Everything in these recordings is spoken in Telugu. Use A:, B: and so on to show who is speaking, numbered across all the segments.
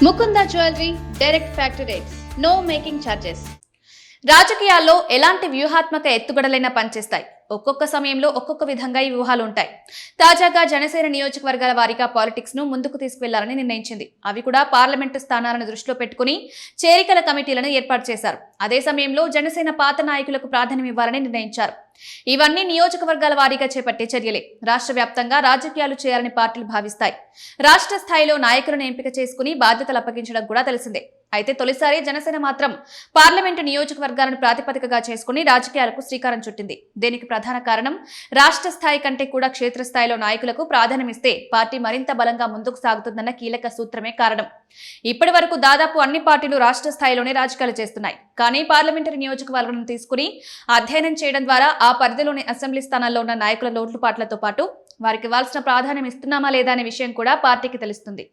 A: Mukunda jewellery direct factory rates, no making charges. రాజకీయాల్లో ఎలాంటి వ్యూహాత్మక ఎత్తుగడలైనా పనిచేస్తాయి. ఒక్కొక్క సమయంలో ఒక్కొక్క విధంగా ఈ వ్యూహాలు ఉంటాయి. తాజాగా జనసేన నియోజకవర్గాల వారీగా పాలిటిక్స్ ను ముందుకు తీసుకువెళ్లాలని నిర్ణయించింది. అవి కూడా పార్లమెంటు స్థానాలను దృష్టిలో పెట్టుకుని చేరికల కమిటీలను ఏర్పాటు చేశారు. అదే సమయంలో జనసేన పాత నాయకులకు ప్రాధాన్యం ఇవ్వాలని నిర్ణయించారు. ఇవన్నీ నియోజకవర్గాల వారీగా చేపట్టే చర్యలే. రాష్ట్ర వ్యాప్తంగా రాజకీయాలు చేయాలని పార్టీలు భావిస్తాయి. రాష్ట్ర స్థాయిలో నాయకులను ఎంపిక చేసుకుని బాధ్యతలు అప్పగించడం కూడా తెలిసిందే. అయితే తొలిసారి జనసేన మాత్రం పార్లమెంటు నియోజకవర్గాలను ప్రాతిపదికగా చేసుకుని రాజకీయాలకు శ్రీకారం చుట్టింది. దీనికి ప్రధాన కారణం రాష్ట్ర స్థాయి కంటే కూడా క్షేత్రస్థాయిలో నాయకులకు ప్రాధాన్యమిస్తే పార్టీ మరింత బలంగా ముందుకు సాగుతుందన్న కీలక సూత్రమే కారణం. ఇప్పటి వరకు దాదాపు అన్ని పార్టీలు రాష్ట్ర స్థాయిలోనే రాజకీయాలు చేస్తున్నాయి. కానీ పార్లమెంటరీ నియోజకవర్గాలను తీసుకుని అధ్యయనం చేయడం ద్వారా ఆ పరిధిలోని అసెంబ్లీ స్థానాల్లో ఉన్న నాయకుల లోటుపాట్లతో పాటు వారికి ఇవ్వాల్సిన ప్రాధాన్యం ఇస్తున్నామా లేదా అనే విషయం కూడా పార్టీకి తెలుస్తుంది.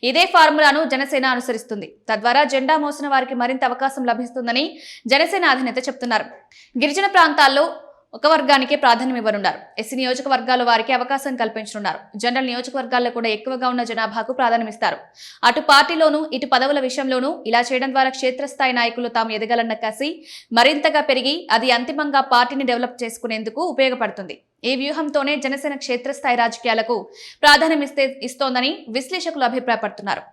A: ఇదే ఫార్ములాను జనసేన అనుసరిస్తుంది. తద్వారా జెండా మోసిన వారికి మరింత అవకాశం లభిస్తుందని జనసేన అధినేత చెప్తున్నారు. గిరిజన ప్రాంతాల్లో ఒక వర్గానికే ప్రాధాన్యం ఇవ్వనున్నారు. ఎస్సీ నియోజకవర్గాల వారికి అవకాశం కల్పించనున్నారు. జనరల్ నియోజకవర్గాల్లో కూడా ఎక్కువగా ఉన్న జనాభాకు ప్రాధాన్యమిస్తారు. అటు పార్టీలోనూ ఇటు పదవుల విషయంలోనూ ఇలా చేయడం ద్వారా క్షేత్రస్థాయి నాయకులు తాము ఎదగాలన్న కసి మరింతగా పెరిగి అది అంతిమంగా పార్టీని డెవలప్ చేసుకునేందుకు ఉపయోగపడుతుంది. ఈ వ్యూహంతోనే జనసేన క్షేత్రస్థాయి రాజకీయాలకు ప్రాధాన్యం ఇస్తోందని విశ్లేషకులు అభిప్రాయపడుతున్నారు.